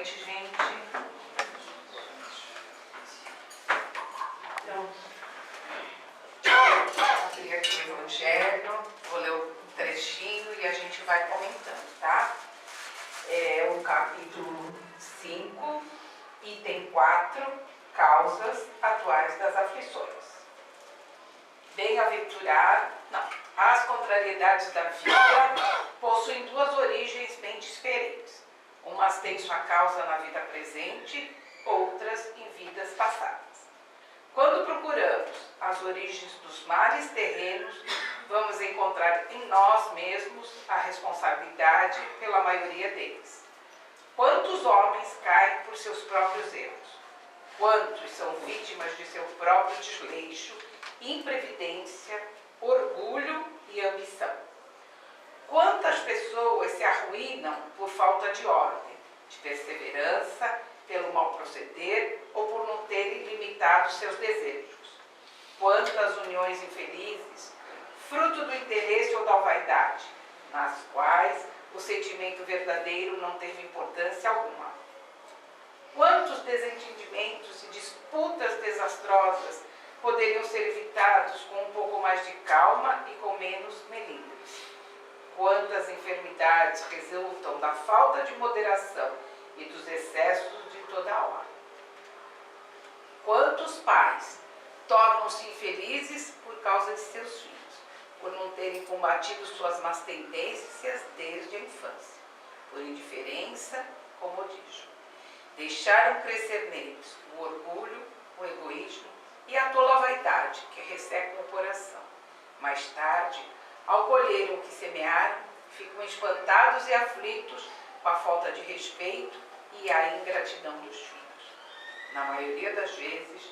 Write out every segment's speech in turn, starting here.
noite, gente. Então, vou abrir aqui o Evangelho, vou ler um trechinho e a gente vai comentando, tá? É o capítulo 5, item 4, causas atuais das aflições. Bem-aventurado, as contrariedades da vida possuem duas origens bem diferentes. Umas têm sua causa na vida presente, outras em vidas passadas. Quando procuramos as origens dos males terrenos, vamos encontrar em nós mesmos a responsabilidade pela maioria deles. Quantos homens caem por seus próprios erros? Quantos são vítimas de seu próprio desleixo, imprevidência, orgulho e ambição? Quantas pessoas se arruinam por falta de ordem, de perseverança, pelo mal proceder ou por não terem limitado seus desejos? Quantas uniões infelizes, fruto do interesse ou da vaidade, nas quais o sentimento verdadeiro não teve importância alguma? Quantos desentendimentos e disputas desastrosas poderiam ser evitados com um pouco mais de calma e com menos melindres? Quantas enfermidades resultam da falta de moderação e dos excessos de toda a hora? Quantos pais tornam-se infelizes por causa de seus filhos, por não terem combatido suas más tendências desde a infância, por indiferença, comodismo. Deixaram crescer neles o orgulho, o egoísmo e a tola vaidade que ressecam o coração. Mais tarde, ao colherem o que semearam, ficam espantados e aflitos com a falta de respeito e a ingratidão dos filhos. Na maioria das vezes,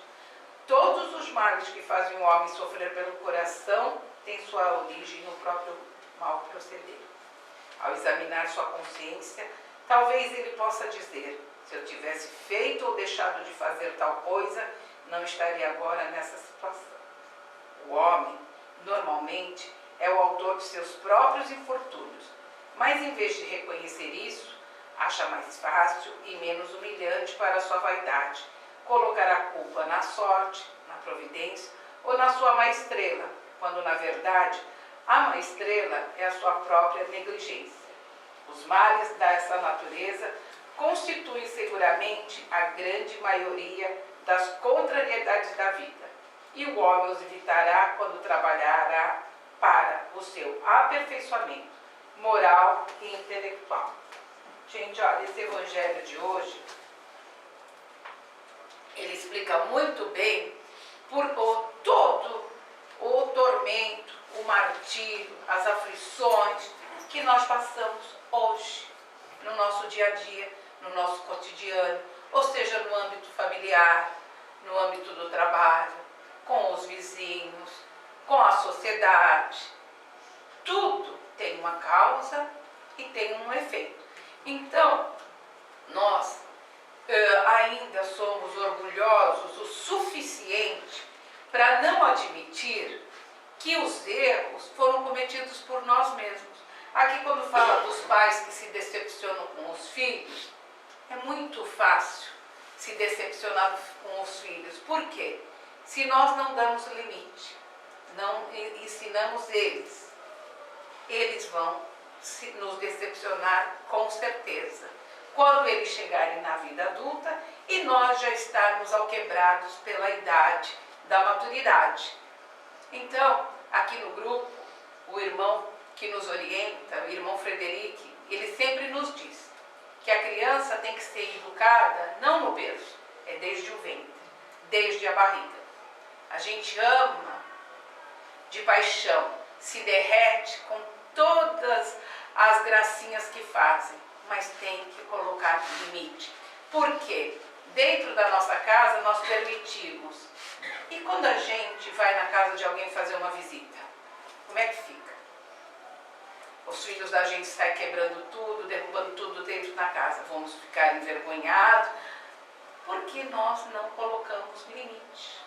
todos os males que fazem o homem sofrer pelo coração têm sua origem no próprio mal proceder. Ao examinar sua consciência, talvez ele possa dizer: se eu tivesse feito ou deixado de fazer tal coisa, não estaria agora nessa situação. O homem, normalmente, é o autor de seus próprios infortúnios, mas em vez de reconhecer isso, acha mais fácil e menos humilhante para a sua vaidade colocar a culpa na sorte, na providência ou na sua má estrela, quando na verdade a má estrela é a sua própria negligência. Os males dessa natureza constituem seguramente a grande maioria das contrariedades da vida, e o homem os evitará quando trabalhará para o seu aperfeiçoamento moral e intelectual. Gente, olha, esse evangelho de hoje, ele explica muito bem todo o tormento, o martírio, as aflições que nós passamos hoje, no nosso dia a dia, no nosso cotidiano, ou seja, no âmbito familiar, no âmbito do trabalho, com os vizinhos, com a sociedade. Tudo tem uma causa e tem um efeito. Então, nós ainda somos orgulhosos o suficiente para não admitir que os erros foram cometidos por nós mesmos. Aqui, quando fala dos pais que se decepcionam com os filhos, é muito fácil se decepcionar com os filhos. Por quê? Se nós não damos limite, não ensinamos eles vão nos decepcionar com certeza, quando eles chegarem na vida adulta e nós já estarmos alquebrados pela idade da maturidade. Então, aqui no grupo, o irmão que nos orienta, o irmão Frederic, ele sempre nos diz que a criança tem que ser educada não no berço, é desde o ventre, desde a barriga. A gente ama de paixão, se derrete com todas as gracinhas que fazem, mas tem que colocar limite. Por quê? Dentro da nossa casa nós permitimos. E quando a gente vai na casa de alguém fazer uma visita, como é que fica? Os filhos da gente saem quebrando tudo, derrubando tudo dentro da casa. Vamos ficar envergonhados, porque nós não colocamos limite.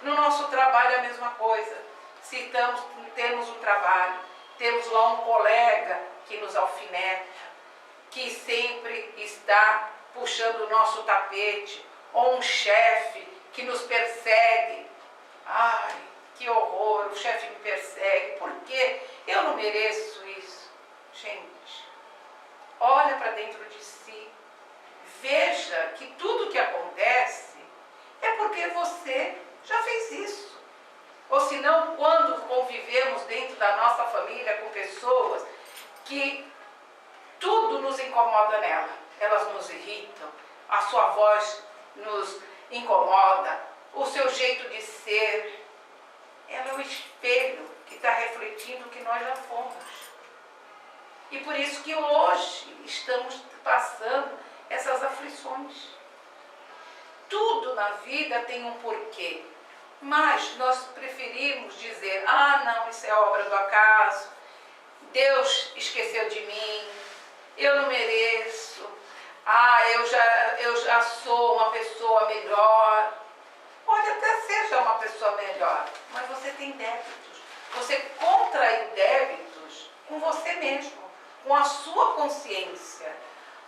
No nosso trabalho é a mesma coisa. Se temos um trabalho, temos lá um colega que nos alfineta, que sempre está puxando o nosso tapete, ou um chefe que nos persegue. Ai, que horror, o chefe me persegue, por quê? Eu não mereço isso. Gente, olha para dentro de si, veja que tudo que acontece é porque você já fez isso. Ou senão, quando convivemos dentro da nossa família com pessoas que tudo nos incomoda nela, elas nos irritam, a sua voz nos incomoda, o seu jeito de ser, ela é o espelho que está refletindo o que nós já fomos. E por isso que hoje estamos passando essas aflições. Tudo na vida tem um porquê, mas nós preferimos dizer, ah não, isso é obra do acaso, Deus esqueceu de mim, eu não mereço, eu já sou uma pessoa melhor. Pode até seja uma pessoa melhor, mas você tem débitos. Você contraiu débitos com você mesmo, com a sua consciência.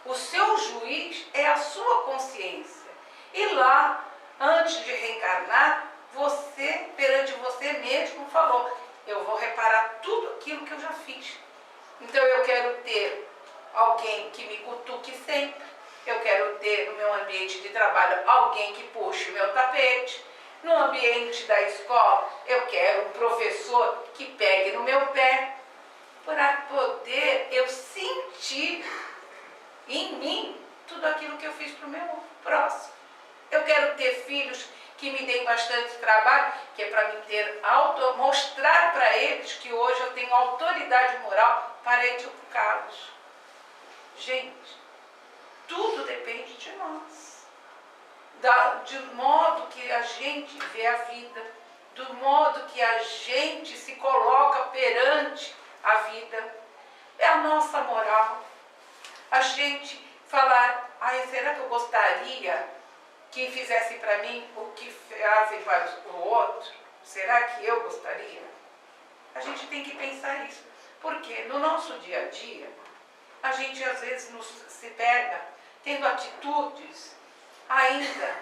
O seu juiz é a sua consciência. E lá, antes de reencarnar, você, perante você mesmo, falou, eu vou reparar tudo aquilo que eu já fiz. Então eu quero ter alguém que me cutuque sempre. Eu quero ter no meu ambiente de trabalho alguém que puxe o meu tapete. No ambiente da escola, eu quero um professor que pegue no meu pé, para poder eu sentir em mim tudo aquilo que eu fiz para o meu próximo. Eu quero ter filhos que me deem bastante trabalho, que é para me ter mostrar para eles que hoje eu tenho autoridade moral para educá-los. Gente, tudo depende de nós. De modo que a gente vê a vida, do modo que a gente se coloca perante a vida. É a nossa moral. A gente falar, será que eu gostaria que fizessem para mim o que fazem para o outro? Será que eu gostaria? A gente tem que pensar isso. Porque no nosso dia a dia, a gente às vezes se pega tendo atitudes ainda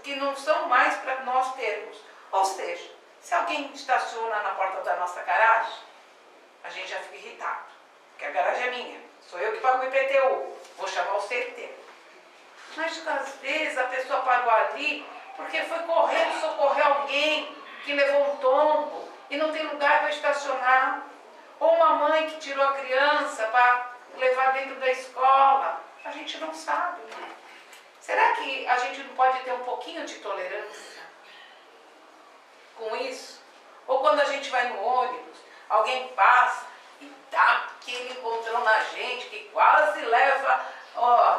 que não são mais para nós termos. Ou seja, se alguém estaciona na porta da nossa garagem, a gente já fica irritado, porque a garagem é minha, sou eu que pago o IPTU, vou chamar o CT. Mas às vezes a pessoa parou ali porque foi correndo socorrer alguém que levou um tombo e não tem lugar para estacionar. Ou uma mãe que tirou a criança para levar dentro da escola. A gente não sabe, né? Será que a gente não pode ter um pouquinho de tolerância com isso? Ou quando a gente vai no ônibus, alguém passa e dá aquele encontrão na gente que quase leva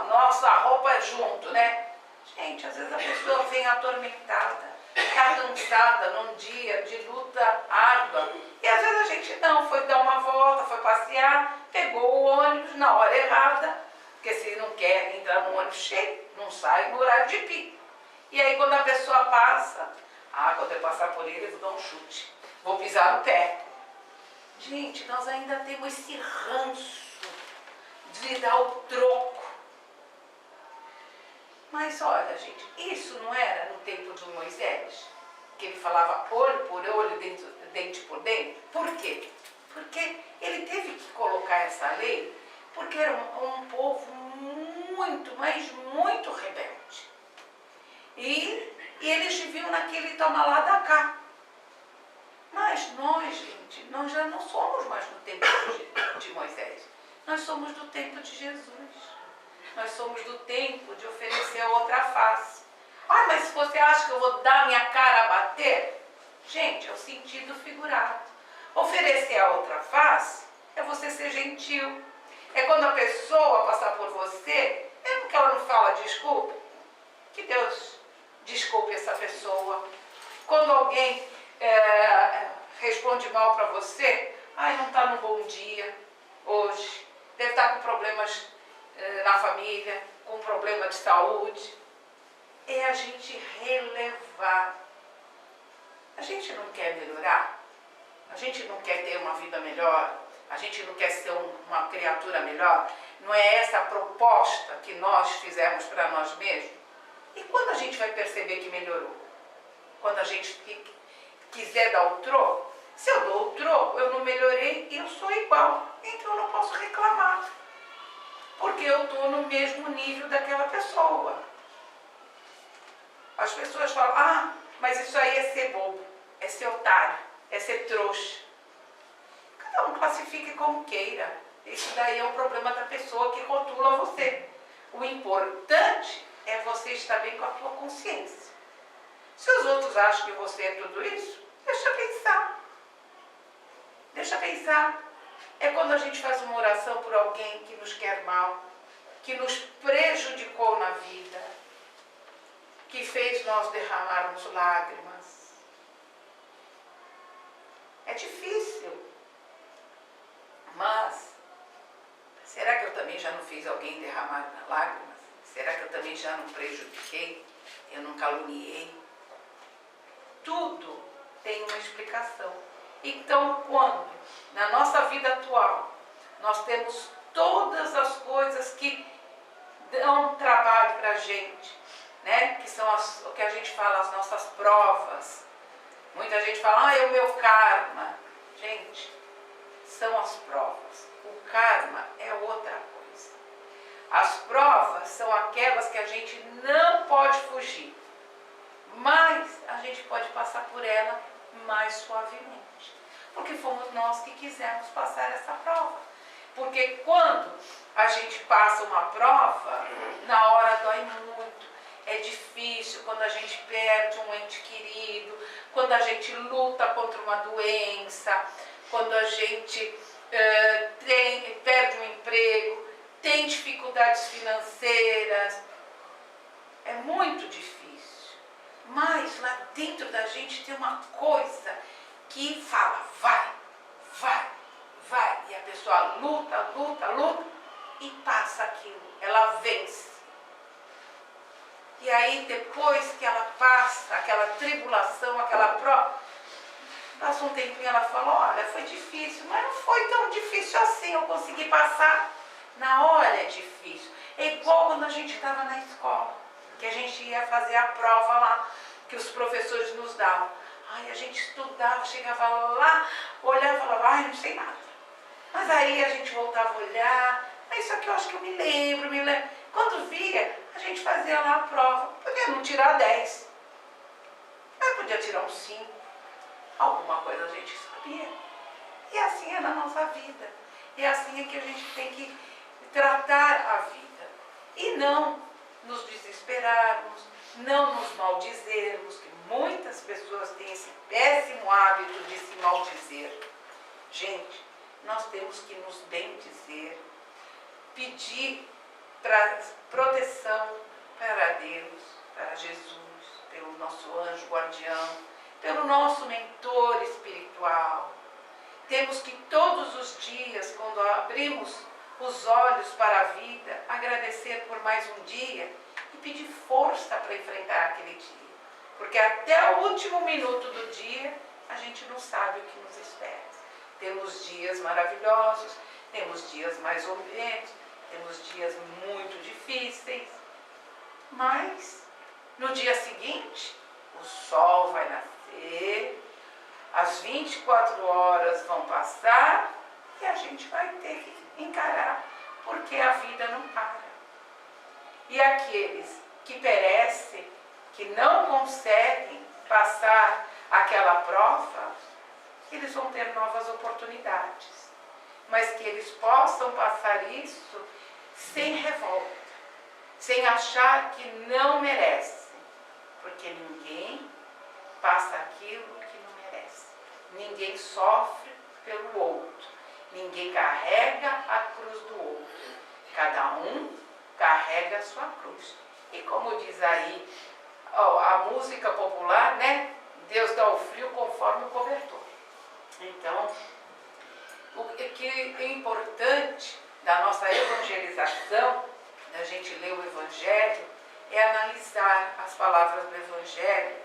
nossa roupa junto, né? Gente, às vezes a pessoa vem atormentada, está cansada num dia de luta árdua. E às vezes a gente não, foi dar uma volta, foi passear, pegou o ônibus na hora errada, porque se não quer entrar no ônibus cheio, não sai no horário de pico. E aí quando a pessoa passa, quando eu passar por ele, eu vou dar um chute, vou pisar no pé. Gente, nós ainda temos esse ranço de dar o troco. Mas olha, gente, isso não era no tempo de Moisés? Que ele falava olho por olho, dente por dente? Por quê? Porque ele teve que colocar essa lei, porque era um povo muito, mas muito rebelde. E eles viviam naquele toma lá da cá. Mas nós, gente, nós já não somos mais do tempo de Moisés. Nós somos do tempo de Jesus. Nós somos do tempo de oferecer a outra face. Mas se você acha que eu vou dar minha cara a bater? Gente, é o sentido figurado. Oferecer a outra face é você ser gentil. É quando a pessoa passar por você, mesmo que ela não fala desculpa, que Deus desculpe essa pessoa. Quando alguém responde mal para você, não está num bom dia hoje, deve estar com problemas na família, com problema de saúde. É a gente relevar. A gente não quer melhorar, a gente não quer ter uma vida melhor, a gente não quer ser uma criatura melhor. Não é essa a proposta que nós fizemos para nós mesmos? E quando a gente vai perceber que melhorou? Quando a gente quiser dar o troco? Se eu dou o troco, eu não melhorei e eu sou igual. Então eu não posso reclamar. Porque eu estou no mesmo nível daquela pessoa. As pessoas falam, mas isso aí é ser bobo, é ser otário, é ser trouxa. Cada um classifique como queira. Isso daí é o problema da pessoa que rotula você. O importante é você estar bem com a tua consciência. Se os outros acham que você é tudo isso, deixa pensar. Deixa pensar. É quando a gente faz uma oração por alguém que nos quer mal, que nos prejudicou na vida, que fez nós derramarmos lágrimas. É difícil. Mas, será que eu também já não fiz alguém derramar lágrimas? Será que eu também já não prejudiquei? Eu não caluniei? Tudo tem uma explicação. Então, quando, na nossa vida atual, nós temos todas as coisas que dão trabalho para a gente, né? Que são o que a gente fala, as nossas provas. Muita gente fala, é o meu karma. Gente, são as provas. O karma é outra coisa. As provas são aquelas que a gente não pode fugir, mas a gente pode passar por ela mais suavemente. Porque fomos nós que quisemos passar essa prova. Porque quando a gente passa uma prova, na hora dói muito. É difícil quando a gente perde um ente querido, quando a gente luta contra uma doença, quando a gente perde um emprego, tem dificuldades financeiras. É muito difícil. Mas lá dentro da gente tem uma coisa que fala, vai, vai, vai. E a pessoa luta, luta, luta e passa aquilo. Ela vence. E aí depois que ela passa aquela tribulação, aquela prova, passa um tempinho, ela fala, olha, foi difícil, mas não foi tão difícil assim, eu consegui passar. Na hora é difícil. É igual quando a gente estava na escola, que a gente ia fazer a prova lá, que os professores nos davam. A gente estudava, chegava lá, olhava e falava, não sei nada. Mas aí a gente voltava a olhar, isso aqui eu acho que eu me lembro. Quando via, a gente fazia lá a prova. Podia não tirar 10, mas podia tirar uns 5. Alguma coisa a gente sabia. E assim é na nossa vida. E assim é que a gente tem que tratar a vida. E não nos desesperarmos, não nos maldizermos, que muitas pessoas têm esse péssimo hábito de se maldizer. Gente, nós temos que nos bendizer, pedir proteção para Deus, para Jesus, pelo nosso anjo guardião, pelo nosso mentor espiritual. Temos que todos os dias, quando abrimos os olhos para a vida, agradecer por mais um dia e pedir força para enfrentar aquele dia. Porque até o último minuto do dia, a gente não sabe o que nos espera. Temos dias maravilhosos, temos dias mais ou menos, temos dias muito difíceis, mas no dia seguinte, o sol vai nascer, as 24 horas vão passar e a gente vai ter que encarar, porque a vida não para. E aqueles que perecem, que não conseguem passar aquela prova, eles vão ter novas oportunidades, mas que eles possam passar isso sem revolta, sem achar que não merecem, porque ninguém passa aquilo que não merece. Ninguém sofre pelo outro, ninguém carrega a cruz do outro. Cada um carrega a sua cruz. E como diz aí a música popular, né? Deus dá o frio conforme o cobertor. Então, o que é importante da nossa evangelização, da gente ler o Evangelho, é analisar as palavras do Evangelho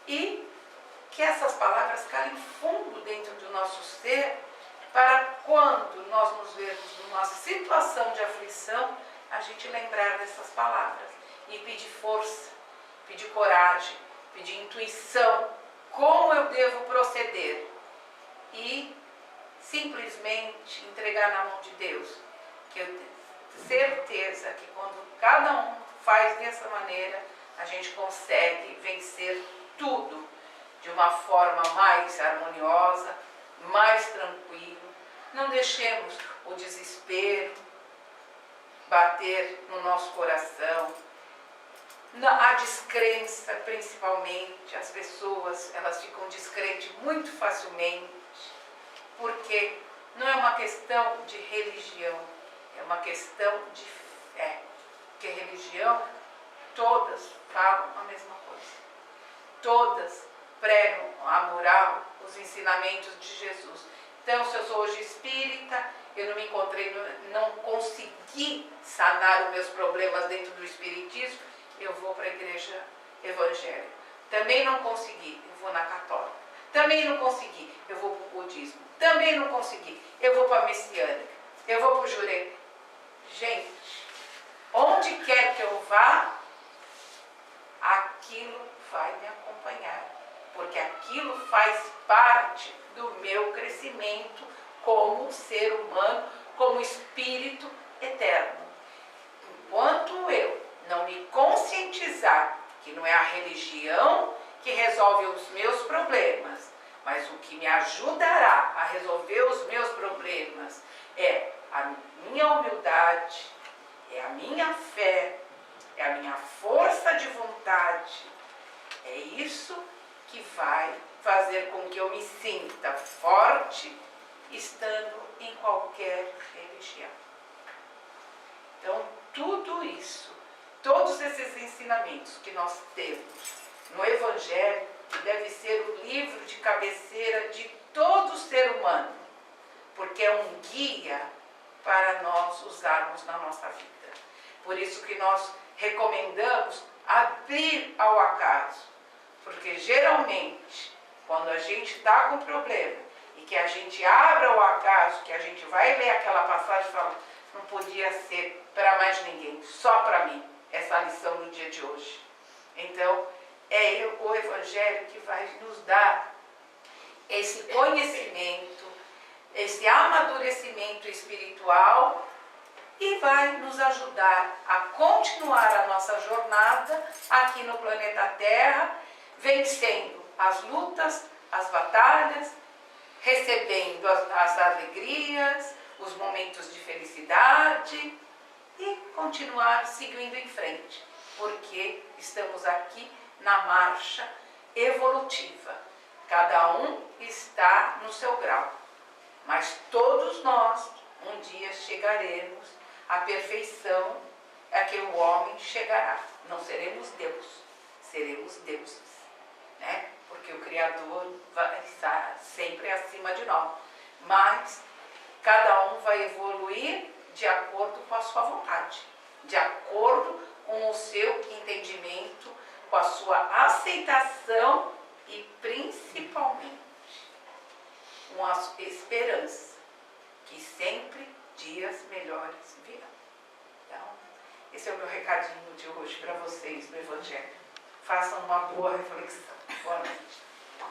e que essas palavras calem fundo dentro do nosso ser para quando nós nos vermos numa situação de aflição, a gente lembrar dessas palavras e pedir força, pedir coragem, pedir intuição, como eu devo proceder e simplesmente entregar na mão de Deus, que eu tenho certeza que quando cada um faz dessa maneira, a gente consegue vencer tudo de uma forma mais harmoniosa, mais tranquila. Não deixemos o desespero bater no nosso coração, a descrença principalmente. As pessoas, elas ficam descrentes muito facilmente, porque não é uma questão de religião, é uma questão de fé. Porque religião, todas falam a mesma coisa. Todas pregam a moral, os ensinamentos de Jesus. Então, se eu sou hoje espírita, eu não me encontrei, não consegui sanar os meus problemas dentro do espiritismo, eu vou para a igreja evangélica. Também não consegui, eu vou na católica. Também não consegui, eu vou para o budismo. Também não consegui, eu vou para a messiânica. Eu vou para o jurema. Gente, onde quer que eu vá, aquilo vai me acompanhar. Porque aquilo faz parte do meu crescimento como ser humano, como espírito eterno. Enquanto eu não me conscientizar que não é a religião que resolve os meus problemas, mas o que me ajudará a resolver os meus problemas é a minha humildade, é a minha fé, é a minha força de vontade. É isso que vai fazer com que eu me sinta forte estando em qualquer religião. Então, tudo isso, todos esses ensinamentos que nós temos no Evangelho, que deve ser o livro de cabeceira de todo ser humano, porque é um guia para nós usarmos na nossa vida. Por isso que nós recomendamos abrir ao acaso, porque geralmente, quando a gente está com problema e que a gente abre ao acaso, que a gente vai ler aquela passagem e fala, não podia ser para mais ninguém, só para mim, essa lição no dia de hoje. Então, é o Evangelho que vai nos dar esse conhecimento, esse amadurecimento espiritual e vai nos ajudar a continuar a nossa jornada aqui no planeta Terra, vencendo as lutas, as batalhas, recebendo as alegrias, os momentos de felicidade e continuar seguindo em frente, porque estamos aqui na marcha evolutiva. Cada um está no seu grau, mas todos nós um dia chegaremos à perfeição a que o homem chegará. Não seremos Deus, seremos deuses, né? Porque o Criador vai estar sempre acima de nós, mas cada um vai evoluir de acordo com a sua vontade, de acordo com o seu entendimento, com a sua aceitação e principalmente com a esperança que sempre dias melhores virão. Então, esse é o meu recadinho de hoje para vocês do Evangelho. Façam uma boa reflexão. Boa noite.